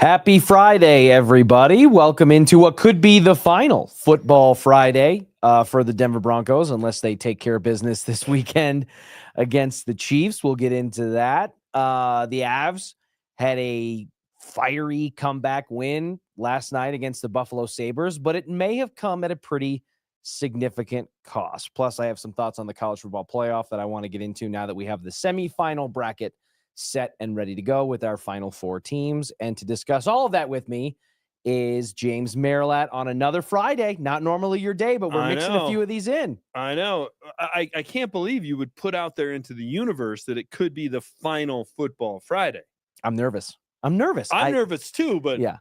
Happy Friday, everybody. Welcome into what could be the final football Friday for the Denver Broncos, unless they take care of business this weekend against the Chiefs. We'll get into that. The Avs had a fiery comeback win last night against the Buffalo Sabres, but it may have come at a pretty significant cost. Plus, I have some thoughts on the college football playoff that I want to get into now that we have the semifinal bracket set and ready to go with our final four teams. And to discuss all of that with me is James Merilatt on another Friday. Not normally your day, but we're mixing a few of these in. I know. I can't believe you would put out there into the universe that it could be the final football Friday. I'm nervous. I'm nervous too, but yeah.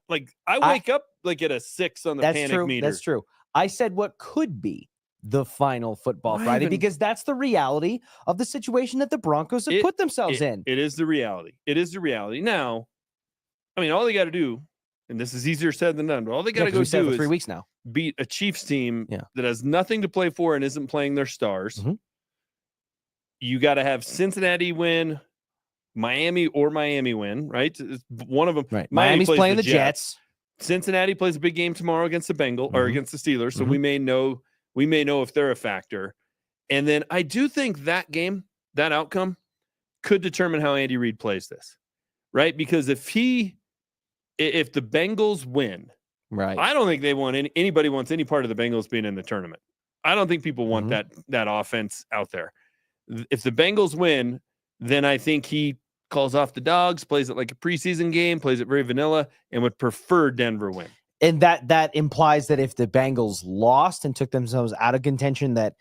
I wake up like at a 6 on the panic meter. That's true. I said what could be the final football Friday because that's the reality of the situation that the Broncos have put themselves in. It is the reality. It is the reality. Now, I mean, all they got to do, and this is easier said than done, but all they got to go do is 3 weeks now beat a Chiefs team that has nothing to play for and isn't playing their stars. Mm-hmm. You got to have Cincinnati win, Miami win, right? It's one of them. Right. Miami's playing the Jets. Cincinnati plays a big game tomorrow against the Bengals or against the Steelers, so we may know if they're a factor. And then I do think that game, that outcome, could determine how Andy Reid plays this, right? Because if the Bengals win, right, I don't think they want anybody wants any part of the Bengals being in the tournament. I don't think people want that offense out there. If the Bengals win, then I think he calls off the dogs, plays it like a preseason game, plays it very vanilla, and would prefer Denver win. And that implies that if the Bengals lost and took themselves out of contention, that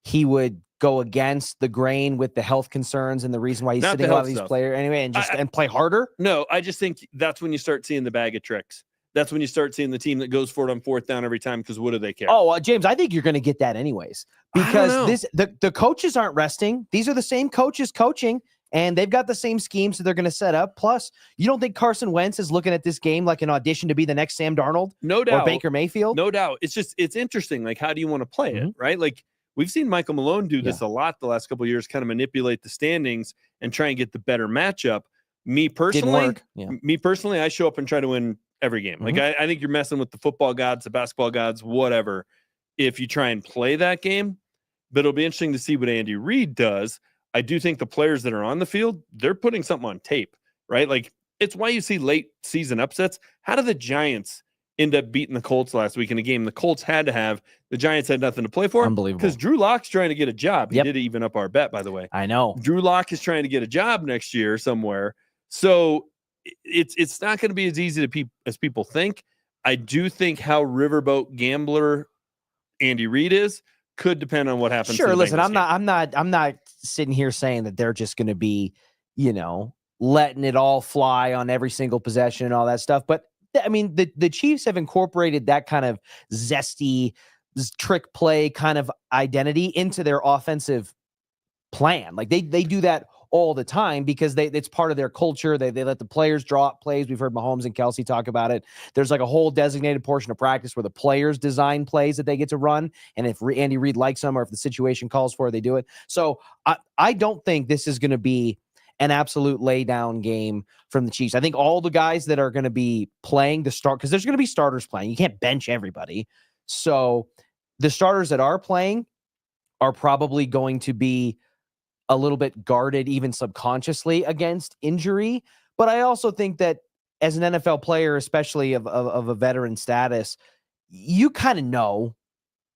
he would go against the grain with the health concerns and the reason why he's sitting a lot of these players anyway, and and play harder. No, I just think that's when you start seeing the bag of tricks. That's when you start seeing the team that goes for it on fourth down every time, because what do they care? Oh, James, I think you're going to get that anyways, because the coaches aren't resting. These are the same coaches coaching. And they've got the same schemes that they're going to set up. Plus, you don't think Carson Wentz is looking at this game like an audition to be the next Sam Darnold? No doubt. Or Baker Mayfield? No doubt. It's interesting. Like, how do you want to play it, right? Like, we've seen Michael Malone do this a lot the last couple of years, kind of manipulate the standings and try and get the better matchup. Me personally, I show up and try to win every game. Like, I think you're messing with the football gods, the basketball gods, whatever, if you try and play that game. But it'll be interesting to see what Andy Reid does. I do think the players that are on the field, they're putting something on tape, right? Like, it's why you see late season upsets. How did the Giants end up beating the Colts last week in a game the Colts had to have? The Giants had nothing to play for. Unbelievable. Because Drew Lock's trying to get a job. He did even up our bet, by the way. I know. Drew Lock is trying to get a job next year somewhere. So it's not going to be as easy as people think. I do think how riverboat gambler Andy Reid is could depend on what happens. Sure, listen, I'm not sitting here saying that they're just going to be, letting it all fly on every single possession and all that stuff. But I mean, the Chiefs have incorporated that kind of zesty trick play kind of identity into their offensive plan. Like they do that all the time because it's part of their culture. They let the players draw up plays. We've heard Mahomes and Kelsey talk about it. There's like a whole designated portion of practice where the players design plays that they get to run. And if Andy Reid likes them or if the situation calls for it, they do it. So I don't think this is going to be an absolute lay down game from the Chiefs. I think all the guys that are going to be playing the start, because there's going to be starters playing. You can't bench everybody. So the starters that are playing are probably going to be a little bit guarded, even subconsciously, against injury. But I also think that as an NFL player, especially of a veteran status, you kind of know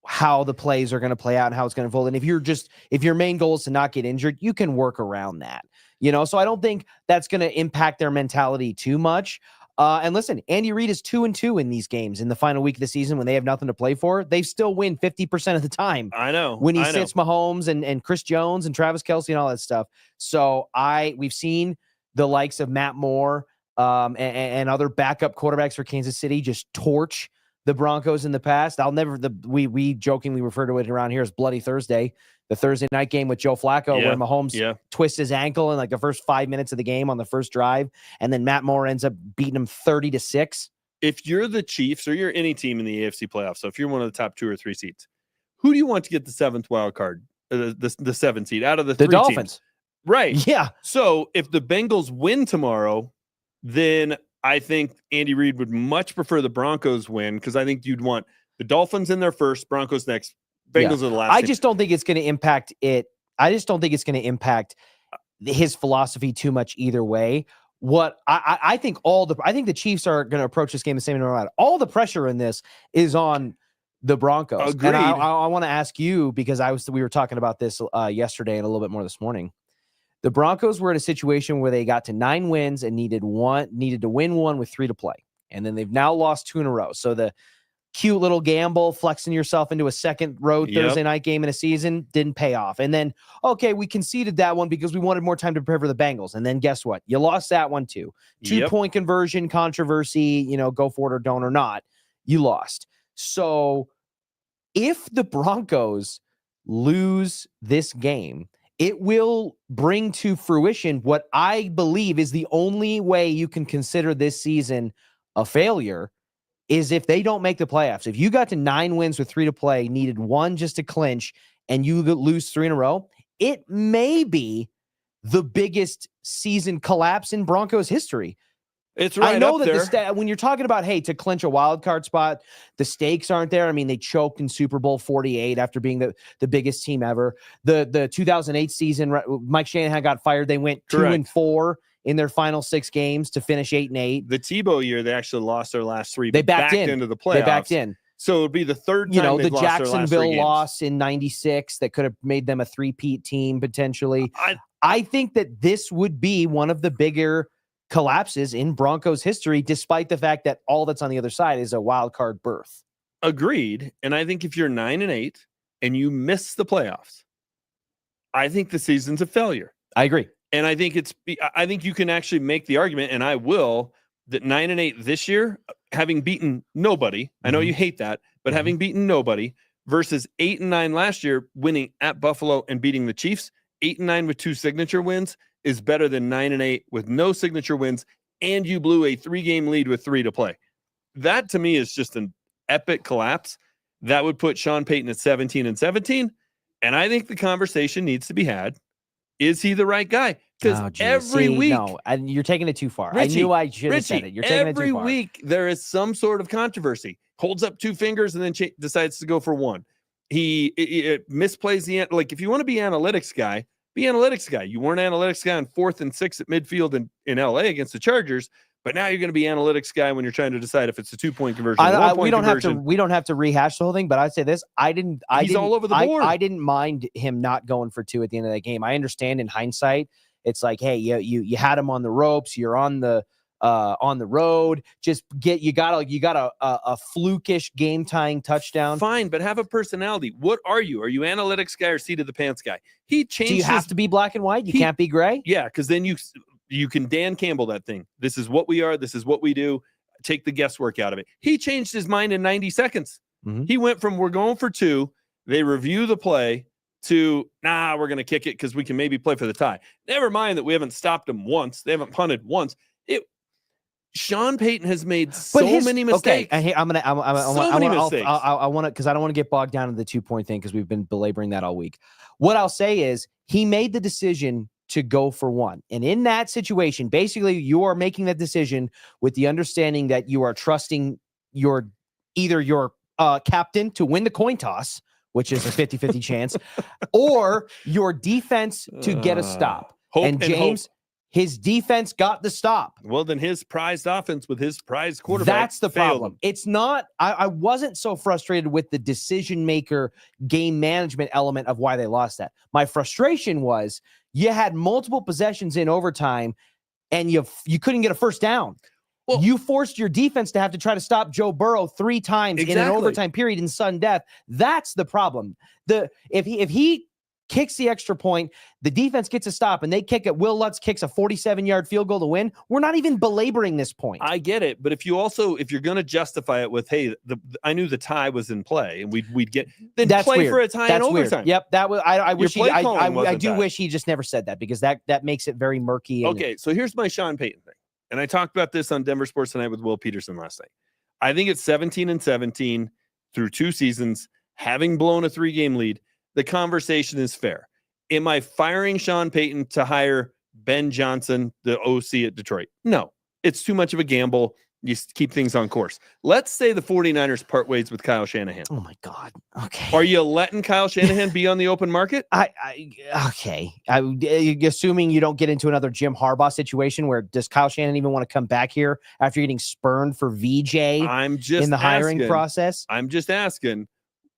how the plays are going to play out and how it's going to unfold. And if your main goal is to not get injured, you can work around that, So I don't think that's going to impact their mentality too much. And listen, Andy Reid is 2-2 in these games in the final week of the season when they have nothing to play for. They still win 50% of the time. I know. When he sits Mahomes and Chris Jones and Travis Kelce and all that stuff. So we've seen the likes of Matt Moore and other backup quarterbacks for Kansas City just torch the Broncos in the past. We jokingly refer to it around here as Bloody Thursday, the Thursday night game with Joe Flacco, where Mahomes twists his ankle in like the first 5 minutes of the game on the first drive, and then Matt Moore ends up beating him 30-6. If you're the Chiefs or you're any team in the AFC playoffs, so if you're one of the top 2 or 3 seeds, who do you want to get the 7th wild card, the 7th seed out of the 3 Dolphins teams? Right. Yeah. So if the Bengals win tomorrow, then I think Andy Reid would much prefer the Broncos win because I think you'd want the Dolphins in there first, Broncos next, Bengals are the last. I just don't think it's going to impact it. I just don't think it's going to impact his philosophy too much either way. What I think I think the Chiefs are going to approach this game the same way. All the pressure in this is on the Broncos. Agreed. And I want to ask you, because we were talking about this yesterday and a little bit more this morning. The Broncos were in a situation where they got to 9 wins and needed to win one with 3 to play. And then they've now lost 2 in a row. So the cute little gamble, flexing yourself into a second road Thursday night game in a season, didn't pay off. And then, okay, we conceded that one because we wanted more time to prepare for the Bengals. And then guess what? You lost that one too. 2-point conversion, controversy, go for it or don't or not. You lost. So if the Broncos lose this game, it will bring to fruition what I believe is the only way you can consider this season a failure, is if they don't make the playoffs. If you got to 9 wins with 3 to play, needed 1 just to clinch, and you lose 3 in a row, it may be the biggest season collapse in Broncos history. It's right. I know up that there. when you're talking about, hey, to clinch a wild card spot, the stakes aren't there. I mean, they choked in Super Bowl 48 after being the biggest team ever. The 2008 season, Mike Shanahan got fired. They went 2-4 in their final 6 games to finish 8-8. The Tebow year, they actually lost their last 3. They backed into the playoffs. They backed in. So it would be the third time the Jacksonville loss in 96 that could have made them a 3-peat team potentially. I think that this would be one of the bigger collapses in Broncos history, despite the fact that all that's on the other side is a wild card berth. Agreed. And I think if you're 9-8 and you miss the playoffs, I think the season's a failure. I agree. And I think you can actually make the argument, and I will, that 9-8 this year, having beaten nobody, I know you hate that, but having beaten nobody versus 8-9 last year, winning at Buffalo and beating the Chiefs, 8-9 with 2 signature wins is better than 9-8 with no signature wins, and you blew a 3-game lead with 3 to play. That to me is just an epic collapse. That would put Sean Payton at 17-17, and I think the conversation needs to be had. Is he the right guy? Because every week... No, you're taking it too far. Richie, I knew I should have said it. You're taking it too far. Every week, there is some sort of controversy. Holds up 2 fingers and then decides to go for 1. He misplays the... Like, if you want to be analytics guy, be analytics guy. You weren't analytics guy on 4th and 6 at midfield in LA against the Chargers, but now you're going to be analytics guy when you're trying to decide if it's a 2-point conversion. We don't have to rehash the whole thing, but I'd say this: he's all over the board. I didn't mind him not going for 2 at the end of that game. I understand in hindsight, it's like, hey, you had him on the ropes. You're on the road. You got a flukish game tying touchdown. Fine, but have a personality. What are you? Are you analytics guy or seat of the pants guy? He changed. Do you have to be black and white? You can't be gray? Yeah, because then you can Dan Campbell that thing. This is what we are. This is what we do. Take the guesswork out of it. He changed his mind in 90 seconds. He went from we're going for 2. They review the play to we're going to kick it because we can maybe play for the tie. Never mind that we haven't stopped them once. They haven't punted once. Sean Payton has made many mistakes. Okay, I want to, because I don't want to get bogged down in the 2-point thing because we've been belaboring that all week. What I'll say is he made the decision to go for 1. And in that situation, basically you are making that decision with the understanding that you are trusting either your captain to win the coin toss, which is a 50-50 chance, or your defense to get a stop. His defense got the stop. Well, then his prized offense with his prized quarterback. That's the problem. It's not, I wasn't so frustrated with the decision maker game management element of why they lost that. My frustration was you had multiple possessions in overtime and you couldn't get a first down. Well, you forced your defense to have to try to stop Joe Burrow 3 times in an overtime period in sudden death. That's the problem. If he kicks the extra point, the defense gets a stop, and they kick it. Will Lutz kicks a 47-yard field goal to win. We're not even belaboring this point. I get it, but if you're going to justify it with, hey, I knew the tie was in play, and we'd get then that's play weird. For a tie in overtime. Weird. Yep, that was. I do wish he just never said that because that makes it very murky. Okay, so here's my Sean Payton thing, and I talked about this on Denver Sports Tonight with Will Peterson last night. I think it's 17-17 through 2 seasons, having blown a 3-game lead. The conversation is fair. Am I firing Sean Payton to hire Ben Johnson, the OC at Detroit? No. it's too much of a gamble. You keep things on course. Let's say the 49ers part ways with Kyle Shanahan. Oh my God. Okay. Are you letting Kyle Shanahan be on the open market? Okay. Assuming you don't get into another Jim Harbaugh situation where does Kyle Shanahan even want to come back here after getting spurned for VJ in the hiring process? I'm just asking,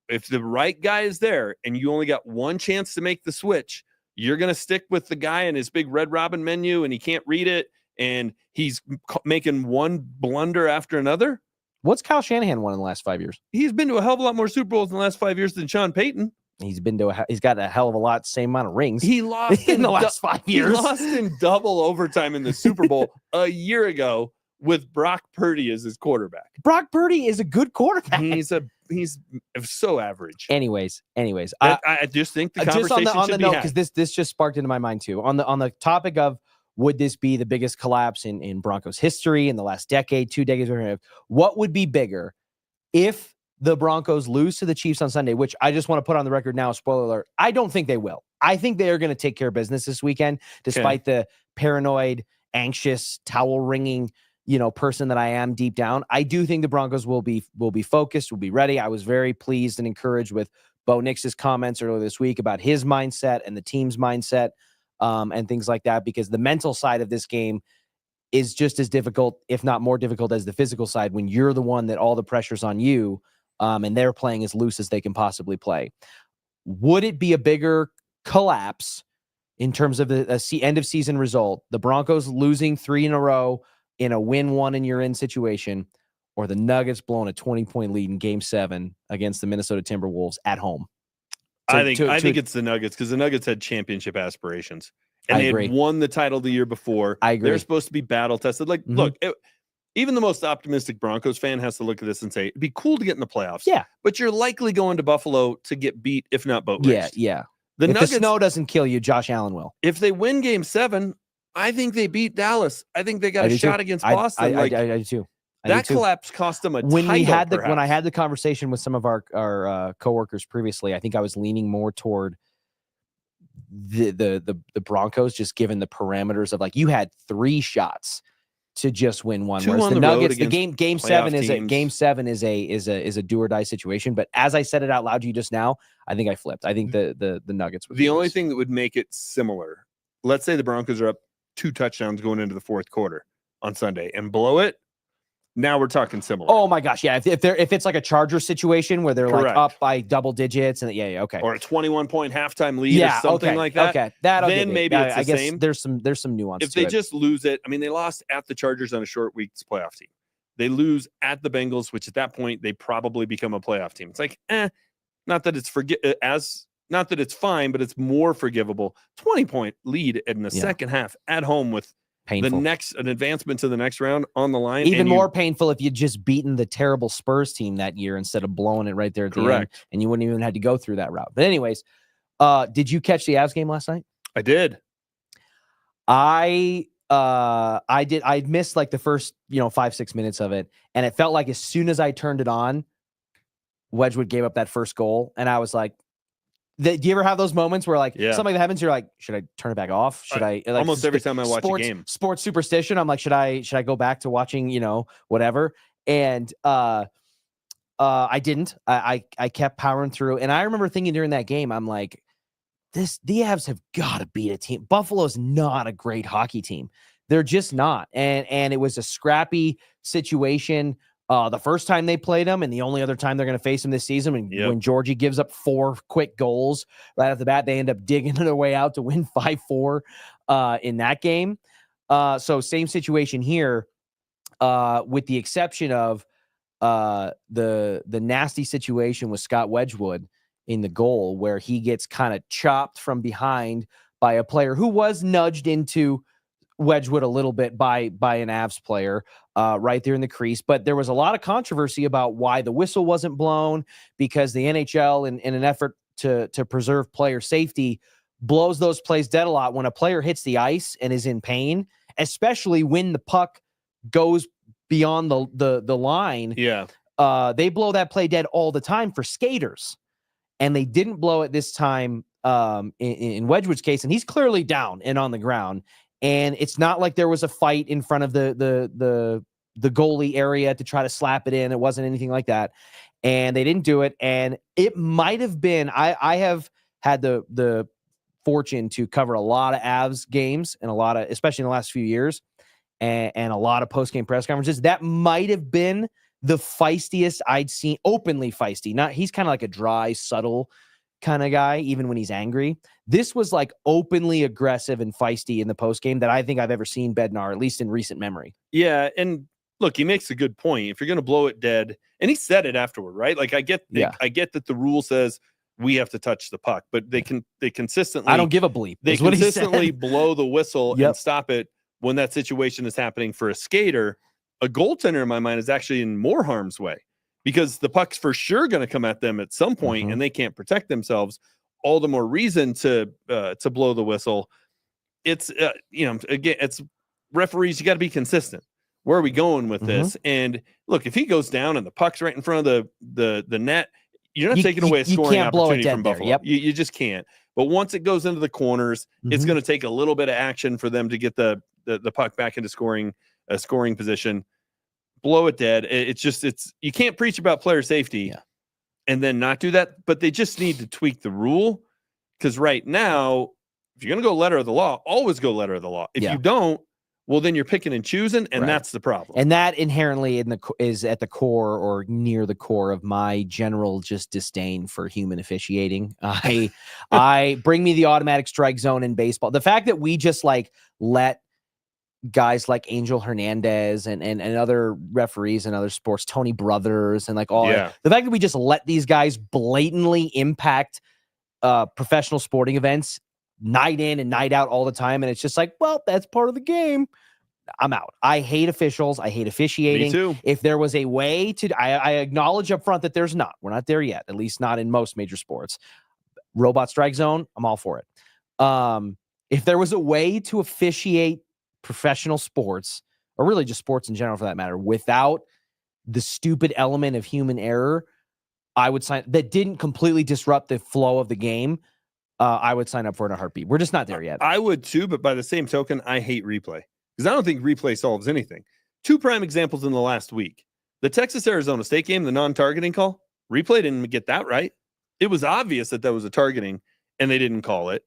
if the right guy is there and you only got one chance to make the switch, you're going to stick with the guy and his big Red Robin menu and he can't read it and he's making one blunder after another? What's Kyle Shanahan won in the last 5 years? He's been to a hell of a lot more Super Bowls in the last 5 years than Sean Payton. He's got a hell of a lot, same amount of rings. He lost in the last 5 years. He lost in double overtime in the Super Bowl a year ago with Brock Purdy as his quarterback. Brock Purdy is a good quarterback. He's so average. Anyways, I just think the conversation just on the note, because this just sparked into my mind too. On the topic of would this be the biggest collapse in Broncos history in the last decade, 2 decades? What would be bigger if the Broncos lose to the Chiefs on Sunday, which I just want to put on the record now, spoiler alert, I don't think they will. I think they are going to take care of business this weekend, despite the paranoid, anxious, towel-wringing, person that I am deep down. I do think the Broncos will be focused, will be ready. I was very pleased and encouraged with Bo Nix's comments earlier this week about his mindset and the team's mindset and things like that, because the mental side of this game is just as difficult, if not more difficult, as the physical side when you're the one that all the pressure's on you and they're playing as loose as they can possibly play. Would it be a bigger collapse in terms of the end of season result, the Broncos losing 3 in a row in a win 1 and you're in situation, or the Nuggets blowing a 20-point lead in Game 7 against the Minnesota Timberwolves at home? I think it's the Nuggets, because the Nuggets had championship aspirations and they had won the title the year before. I agree. They're supposed to be battle tested. Like, look, even the most optimistic Broncos fan has to look at this and say, it'd be cool to get in the playoffs. Yeah. But you're likely going to Buffalo to get beat, if not boat raced. Yeah. The Nuggets, the snow doesn't kill you, Josh Allen will. If they win Game 7, I think they beat Dallas. I think they got a shot against Boston. I do too. That collapse cost them a title. When I had the conversation with some of our coworkers previously, I think I was leaning more toward the Broncos, just given the parameters of, like, you had 3 shots to just win one. Whereas the Nuggets, the game 7 is a do or die situation. But as I said it out loud to you just now, I think I flipped. I think the Nuggets would. The only thing that would make it similar, let's say the Broncos are up 2 touchdowns going into the fourth quarter on Sunday and blow it. Now we're talking similar. Oh my gosh, yeah. If it's like a Charger situation where they're like up by double digits and okay, or a 21-point halftime lead, or something like that. Okay, then maybe it's the I guess same. There's some nuance. If they just lose it, I mean, they lost at the Chargers on a short week's playoff team. They lose at the Bengals, which at that point they probably become a playoff team. It's like, not that it's fine, but it's more forgivable. 20-point lead in the second half at home with painful. An advancement to the next round on the line. Even more painful if you'd just beaten the terrible Spurs team that year instead of blowing it right there at the end, and you wouldn't even have to go through that route. But anyways, did you catch the Avs game last night? I did. I did. I missed like the first 5-6 minutes of it, and it felt like as soon as I turned it on, Wedgewood gave up that first goal, and I was like, do you ever have those moments where something that happens, you're like, should I turn it back off? Should I almost every time I watch a game? Sports superstition. I'm like, should I go back to watching, whatever? And I didn't. I kept powering through. And I remember thinking during that game, I'm like, the Avs have got to beat a team. Buffalo's not a great hockey team. They're just not. And it was a scrappy situation. The first time they played them and the only other time they're going to face them this season, when Georgie gives up 4 quick goals right off the bat, they end up digging their way out to win 5-4 in that game. So same situation here, with the exception of the nasty situation with Scott Wedgewood in the goal, where he gets kind of chopped from behind by a player who was nudged into Wedgewood a little bit by an Avs player right there in the crease. But there was a lot of controversy about why the whistle wasn't blown, because the NHL, in an effort to preserve player safety, blows those plays dead a lot when a player hits the ice and is in pain, especially when the puck goes beyond the line. They blow that play dead all the time for skaters, and they didn't blow it this time in Wedgewood's case, and he's clearly down and on the ground. And it's not like there was a fight in front of the goalie area to try to slap it in. It wasn't anything like that. And they didn't do it. And it might have been, I have had the fortune to cover a lot of Avs games and especially in the last few years, and a lot of post-game press conferences. That might have been the feistiest I'd seen, openly feisty. He's kind of like a dry, subtle kind of guy, even when he's angry. This was like openly aggressive and feisty in the postgame that I think I've ever seen Bednar, at least in recent memory. Yeah, and look, he makes a good point. If you're going to blow it dead, and he said it afterward, right? Like I get that the rule says we have to touch the puck, but they consistently, I don't give a bleep. They consistently blow the whistle and stop it when that situation is happening. For a skater, a goaltender in my mind is actually in more harm's way, because the puck's for sure going to come at them at some point, and they can't protect themselves. All the more reason to blow the whistle. It's again, it's referees. You got to be consistent. Where are we going with this? And look, if he goes down and the puck's right in front of the net, you're not taking away a scoring opportunity from Buffalo. Yep. You just can't. But once it goes into the corners, it's going to take a little bit of action for them to get the puck back into scoring position. Blow it dead. It's you can't preach about player safety and then not do that. But they just need to tweak the rule, because right now, if you're going to go letter of the law, always go letter of the law. If you don't, well, then you're picking and choosing, and that's the problem. And that inherently is at the core, or near the core, of my general just disdain for human officiating. I bring me the automatic strike zone in baseball. The fact that we just like let guys like Angel Hernandez and other referees and other sports, Tony Brothers, and like all the fact that we just let these guys blatantly impact professional sporting events night in and night out all the time, and it's just like, well, that's part of the game. I'm out. I hate officials. I hate officiating. Me too. If there was a way to, I acknowledge up front that there's not. We're not there yet, at least not in most major sports. Robot strike zone, I'm all for it. If there was a way to officiate professional sports, or really just sports in general for that matter, without the stupid element of human error, I would sign. That didn't completely disrupt the flow of the game. I would sign up for it in a heartbeat. We're just not there yet. I would too, but by the same token, I hate replay, because I don't think replay solves anything. Two prime examples in the last week. The Texas-Arizona State game, the non-targeting call, replay didn't get that right. It was obvious that was a targeting, and they didn't call it.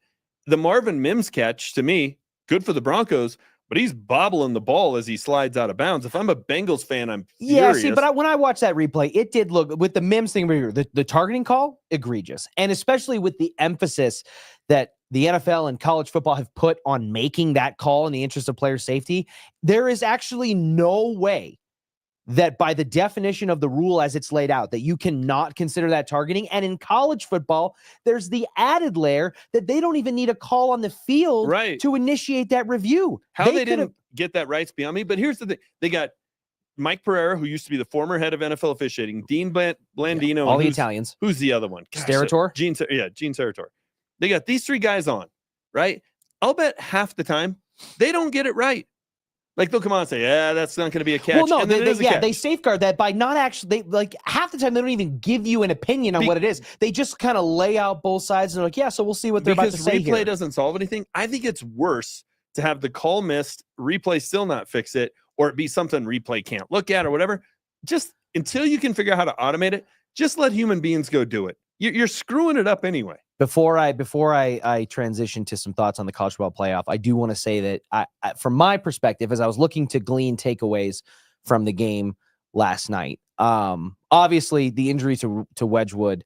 The Marvin Mims catch, to me, good for the Broncos, but he's bobbling the ball as he slides out of bounds. If I'm a Bengals fan, I'm furious. See, but when I watched that replay, it did look, with the Mims thing, the targeting call, egregious. And especially with the emphasis that the NFL and college football have put on making that call in the interest of player safety, there is actually no way that, by the definition of the rule as it's laid out, that you cannot consider that targeting. And in college football, there's the added layer that they don't even need a call on the field to initiate that review. How they didn't get that right's beyond me. But here's the thing. They got Mike Pereira, who used to be the former head of NFL officiating, Dean Blandino. All the Italians. Who's the other one? Steratore? Gene Steratore. They got these three guys on, right? I'll bet half the time they don't get it right. Like, they'll come on and say, yeah, that's not going to be a catch. Well, no, and then they safeguard that by not actually, like, half the time they don't even give you an opinion on what it is. They just kind of lay out both sides and they're like, yeah, so we'll see what they're about to say here. Because replay doesn't solve anything. I think it's worse to have the call missed, replay still not fix it, or it be something replay can't look at or whatever. Just until you can figure out how to automate it, just let human beings go do it. You're screwing it up anyway. Before I transition to some thoughts on the college football playoff, I do want to say that I, from my perspective, as I was looking to glean takeaways from the game last night, obviously the injury to Wedgewood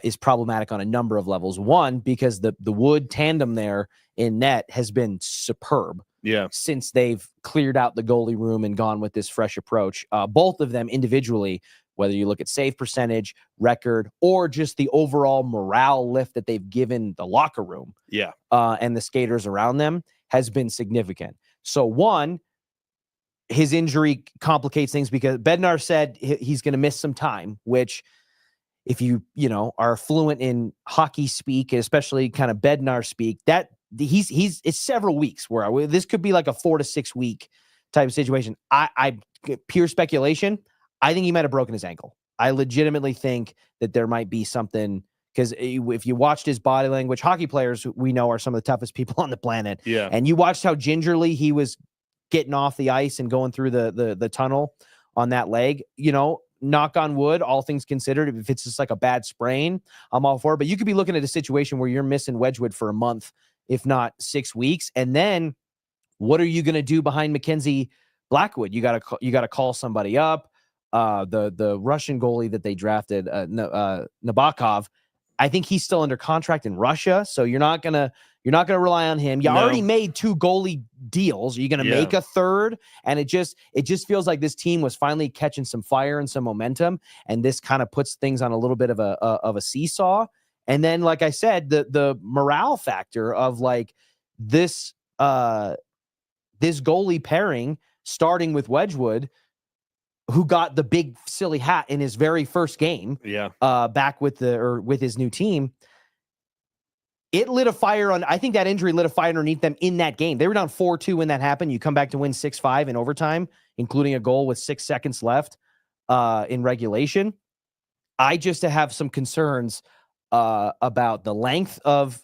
is problematic on a number of levels. One, because the Wood tandem there in net has been superb. Yeah. Since they've cleared out the goalie room and gone with this fresh approach. Both of them individually, whether you look at save percentage, record, or just the overall morale lift that they've given the locker room, and the skaters around them, has been significant. So one, his injury complicates things because Bednar said he's going to miss some time, which, if you are fluent in hockey speak, especially kind of Bednar speak, that it's several weeks where this could be like a 4 to 6 week type of situation. I pure speculation. I think he might have broken his ankle. I legitimately think that there might be something because if you watched his body language, hockey players we know are some of the toughest people on the planet. Yeah. And you watched how gingerly he was getting off the ice and going through the tunnel on that leg. Knock on wood, all things considered, if it's just like a bad sprain, I'm all for it. But you could be looking at a situation where you're missing Wedgewood for a month, if not 6 weeks. And then what are you going to do behind Mackenzie Blackwood? You got to call somebody up. The Russian goalie that they drafted, Nabokov, I think he's still under contract in Russia. So you're not gonna rely on him. You already made 2 goalie deals. You're gonna make a third, and it just feels like this team was finally catching some fire and some momentum, and this kind of puts things on a little bit of a seesaw. And then, like I said, the morale factor of like this goalie pairing starting with Wedgewood, who got the big silly hat in his very first game, back with his new team. It lit a fire I think that injury lit a fire underneath them in that game. They were down 4-2 when that happened. You come back to win 6-5 in overtime, including a goal with 6 seconds left in regulation. I just have some concerns about the length of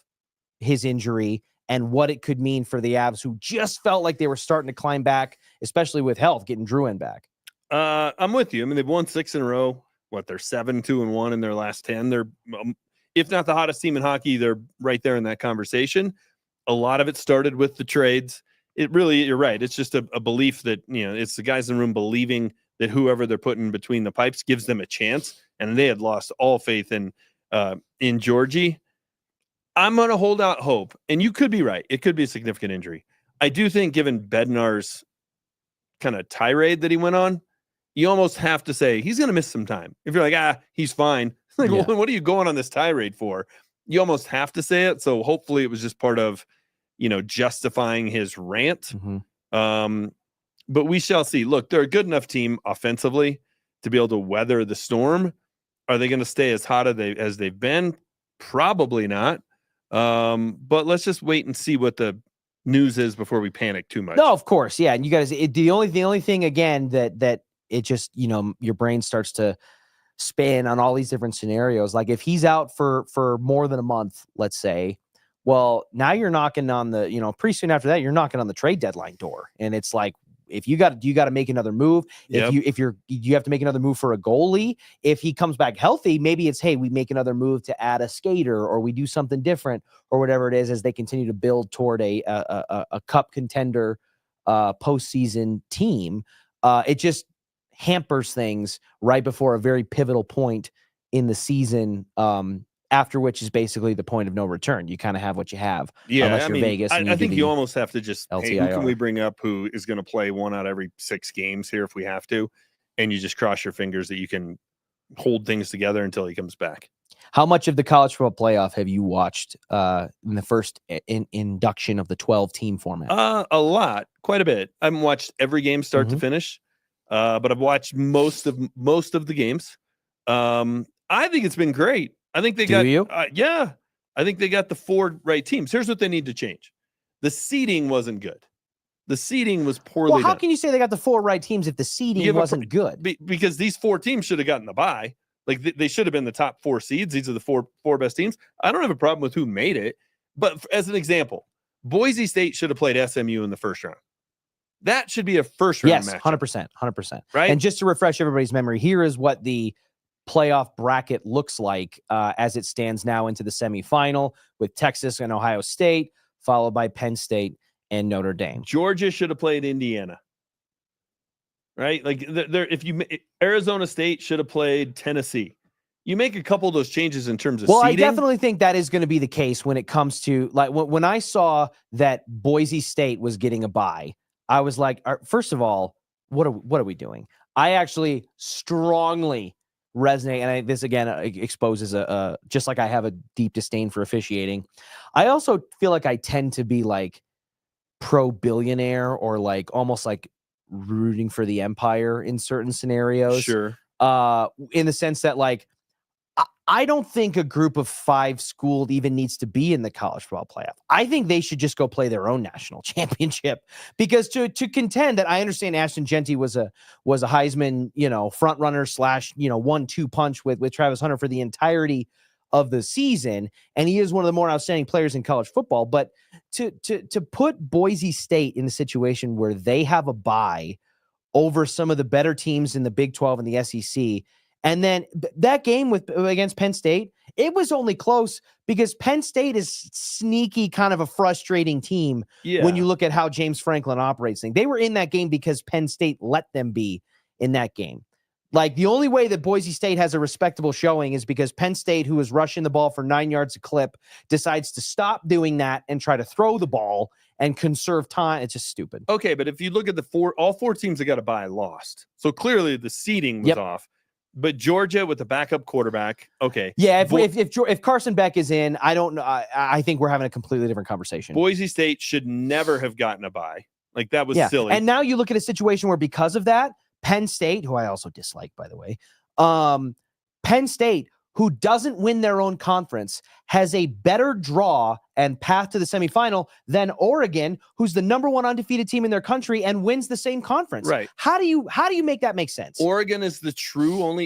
his injury and what it could mean for the Avs, who just felt like they were starting to climb back, especially with health, getting Drouin back. I'm with you. I mean, they've won 6 in a row. They're 7-2-1 in their last 10. They're, if not the hottest team in hockey, they're right there in that conversation. A lot of it started with the trades. It really, you're right. It's just a belief that, it's the guys in the room believing that whoever they're putting between the pipes gives them a chance. And they had lost all faith in Georgie. I'm going to hold out hope. And you could be right. It could be a significant injury. I do think, given Bednar's kind of tirade that he went on, you almost have to say he's going to miss some time. If you're like, he's fine. Like, well, what are you going on this tirade for? You almost have to say it. So hopefully it was just part of, justifying his rant. Mm-hmm. But we shall see. Look, they're a good enough team offensively to be able to weather the storm. Are they going to stay as hot as they've been? Probably not. But let's just wait and see what the news is before we panic too much. No, of course. Yeah. And you guys, the only thing again that it just, your brain starts to spin on all these different scenarios. Like if he's out for more than a month, let's say, well, now you're knocking on the, pretty soon after that, you're knocking on the trade deadline door. And it's like, if you got to make another move. If you have to make another move for a goalie. If he comes back healthy, maybe it's, hey, we make another move to add a skater, or we do something different, or whatever it is, as they continue to build toward a cup contender postseason team. It just hampers things right before a very pivotal point in the season, after which is basically the point of no return. You kind of have what you have. Yeah, unless you're Vegas. I think you almost have to just, LTIR. hey, who can we bring up who is going to play 1 out of every 6 games here if we have to? And you just cross your fingers that you can hold things together until he comes back. How much of the college football playoff have you watched in the first induction of the 12-team format? A lot, quite a bit. I haven't watched every game start to finish, but I've watched most of the games. I think it's been great. I think they got, I think they got the 4 right teams. Here's what they need to change. The seeding wasn't good. The seeding was poorly done. How done. can you say they got the 4 right teams if the seeding wasn't good? Because these 4 teams should have gotten the bye. Like they should have been the top 4 seeds. These are the four best teams. I don't have a problem with who made it. But as an example, Boise State should have played SMU in the first round. That should be a first round match. 100%. Right. And just to refresh everybody's memory, here is what the playoff bracket looks like as it stands now into the semifinal, with Texas and Ohio State, followed by Penn State and Notre Dame. Georgia should have played Indiana. Right? Like Arizona State should have played Tennessee. You make a couple of those changes in terms of seeding. I definitely think that is going to be the case when it comes to, like, when I saw that Boise State was getting a bye, I was like, first of all, what are we doing? I actually strongly resonate, and this again exposes just like I have a deep disdain for officiating. I also feel like I tend to be like pro billionaire, or like almost like rooting for the empire in certain scenarios. Sure. In the sense that, like, I don't think a group of 5 schooled even needs to be in the college football playoff. I think they should just go play their own national championship, because to contend that, I understand Ashton Genty was a Heisman, front runner / 1-2 punch with Travis Hunter for the entirety of the season, and he is one of the more outstanding players in college football. But to put Boise State in a situation where they have a bye over some of the better teams in the Big 12 and the SEC, and then that game against Penn State, it was only close because Penn State is sneaky, kind of a frustrating team when you look at how James Franklin operates things. They were in that game because Penn State let them be in that game. Like, the only way that Boise State has a respectable showing is because Penn State, who is rushing the ball for 9 yards a clip, decides to stop doing that and try to throw the ball and conserve time. It's just stupid. Okay, but if you look at all four teams that got a bye lost. So clearly the seeding was off. But Georgia with the backup quarterback, okay. Yeah, if Carson Beck is in, I don't know. I think we're having a completely different conversation. Boise State should never have gotten a bye. Like, that was silly. And now you look at a situation where, because of that, Penn State, who I also dislike, by the way, Penn State, who doesn't win their own conference, has a better draw and path to the semifinal than Oregon, who's the number one undefeated team in their country and wins the same conference. Right. How do you make that make sense? Oregon is the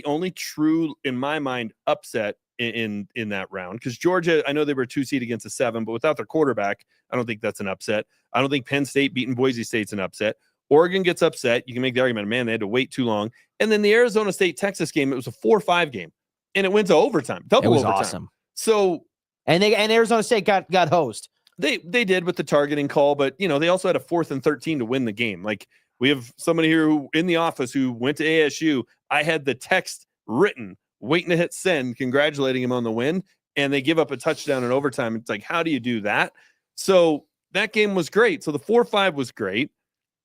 only true, in my mind, upset in that round, because Georgia, I know they were 2 seed against a 7, but without their quarterback, I don't think that's an upset. I don't think Penn State beating Boise State's an upset. Oregon gets upset. You can make the argument, man, they had to wait too long. And then the Arizona State-Texas game, it was a 4-5 game. And it went to overtime, double overtime. Awesome. So, and Arizona State got hosed. They did with the targeting call, but they also had a 4th and 13 to win the game. Like, we have somebody here who in the office who went to ASU. I had the text written, waiting to hit send, congratulating him on the win, and they give up a touchdown in overtime. It's like, how do you do that? So that game was great. So the 4-5 was great.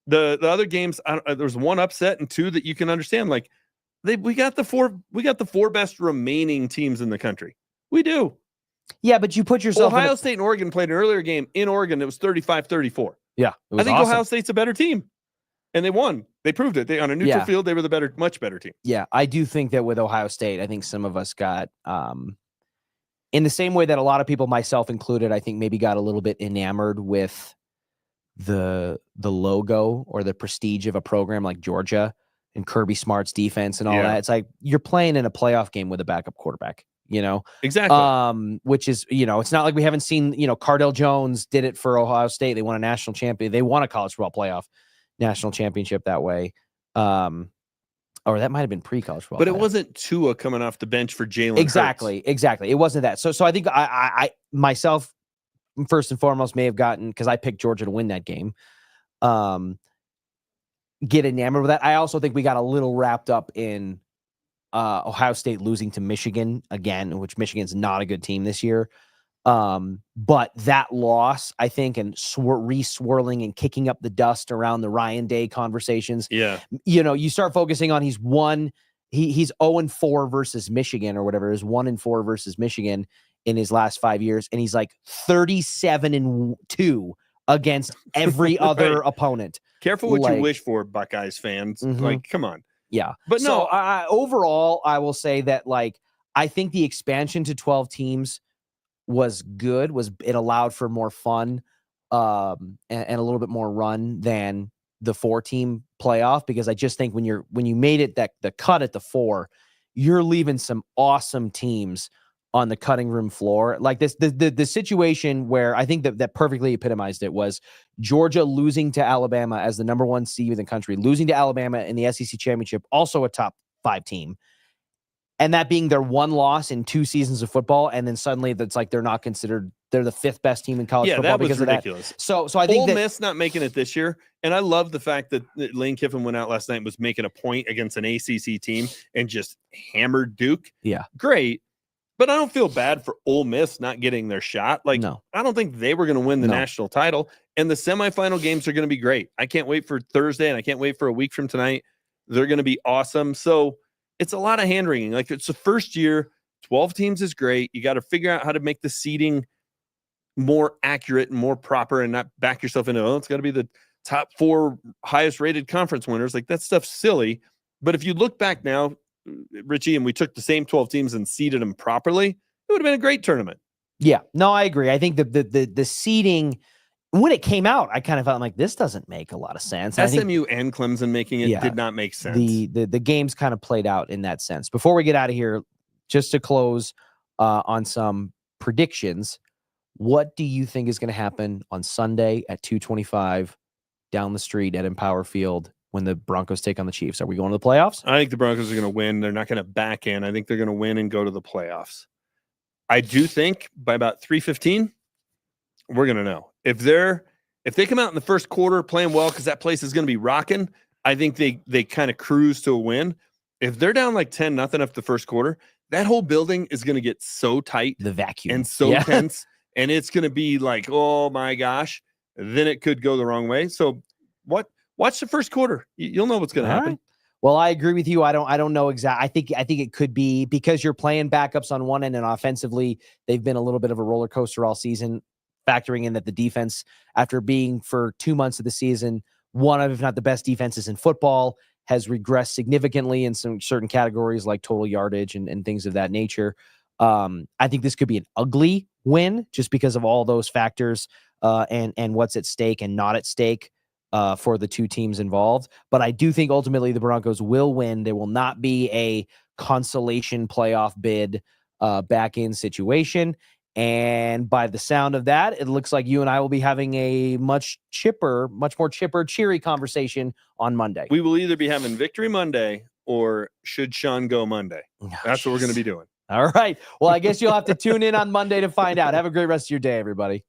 The other games, there's one upset and 2 that you can understand. Like, we got the four best remaining teams in the country. We do. Yeah, but you put yourself. Ohio State and Oregon played an earlier game in Oregon. It was 35-34. Yeah, I think Ohio State's a better team, and they won. They proved it. They on a neutral field, they were the much better team. Yeah, I do think that with Ohio State, I think some of us got in the same way that a lot of people, myself included, I think maybe got a little bit enamored with the logo or the prestige of a program like Georgia and Kirby Smart's defense and all that. It's like, you're playing in a playoff game with a backup quarterback, Exactly. Which is, it's not like we haven't seen, Cardell Jones did it for Ohio State. They won a national champion. They won a college football playoff national championship that way. Or that might've been pre-college football. But it wasn't Tua coming off the bench for Jalen Exactly. It wasn't that. So I think I myself, first and foremost, may have gotten, because I picked Georgia to win that game, get enamored with that. I also think we got a little wrapped up in Ohio State losing to Michigan again, which Michigan's not a good team this year. But that loss, I think, and re-swirling and kicking up the dust around the Ryan Day conversations. Yeah. You start focusing on he's 0-4 versus Michigan or whatever. He's 1-4 versus Michigan in his last 5 years. And he's like 37-2 against every other opponent. Careful what you wish for, Buckeyes fans. Mm-hmm. Like, come on. Yeah. But no, overall, I will say that, I think the expansion to 12 teams was good. It allowed for more fun and a little bit more run than the 4-team playoff, because I just think when you made it the cut at the 4, you're leaving some awesome teams on the cutting room floor. Like this, the situation where I think that perfectly epitomized it was Georgia losing to Alabama as the number 1 seed in the country, losing to Alabama in the SEC championship, also a top 5 team. And that being their one loss in 2 seasons of football. And then suddenly that's like, they're not considered, they're the 5th best team in college football because of ridiculous. That. So I think Ole Miss not making it this year. And I love the fact that Lane Kiffin went out last night and was making a point against an ACC team and just hammered Duke. Yeah. Great. But I don't feel bad for Ole Miss not getting their shot. Like, no. I don't think they were going to win the national title. And the semifinal games are going to be great. I can't wait for Thursday, and I can't wait for a week from tonight. They're going to be awesome. So it's a lot of hand-wringing. Like, it's the first year. 12 teams is great. You got to figure out how to make the seeding more accurate and more proper and not back yourself into, it's got to be the top 4 highest-rated conference winners. Like, that stuff's silly. But if you look back now, Richie, and we took the same 12 teams and seeded them properly, it would have been a great tournament. Yeah, no, I agree. I think the seeding, when it came out, I kind of felt like this doesn't make a lot of sense. SMU and Clemson making it did not make sense. The games kind of played out in that sense. Before we get out of here, just to close on some predictions. What do you think is going to happen on Sunday at 2:25 down the street at Empower Field when the Broncos take on the Chiefs? Are we going to the playoffs? I think the Broncos are going to win. They're not going to back in. I think they're going to win and go to the playoffs. I do think by about 3:15, we're going to know. If they come out in the first quarter playing well because that place is going to be rocking, I think they kind of cruise to a win. If they're down like 10-0 after the first quarter, that whole building is going to get so tight, the vacuum, and so tense, and it's going to be like, oh my gosh, then it could go the wrong way. So watch the first quarter. You'll know what's going to happen. Right. Well, I agree with you. I don't know exactly. I think it could be because you're playing backups on one end, and offensively, they've been a little bit of a roller coaster all season, factoring in that the defense, after being for 2 months of the season, one of, if not the best defenses in football, has regressed significantly in some certain categories like total yardage and things of that nature. I think this could be an ugly win just because of all those factors and what's at stake and not at stake for the two teams involved. But I do think ultimately the Broncos will win. There will not be a consolation playoff bid back-in situation. And by the sound of that, it looks like you and I will be having a much more chipper, cheery conversation on Monday. We will either be having Victory Monday or Should Sean Go Monday. That's what we're going to be doing. All right. Well, I guess you'll have to tune in on Monday to find out. Have a great rest of your day, everybody.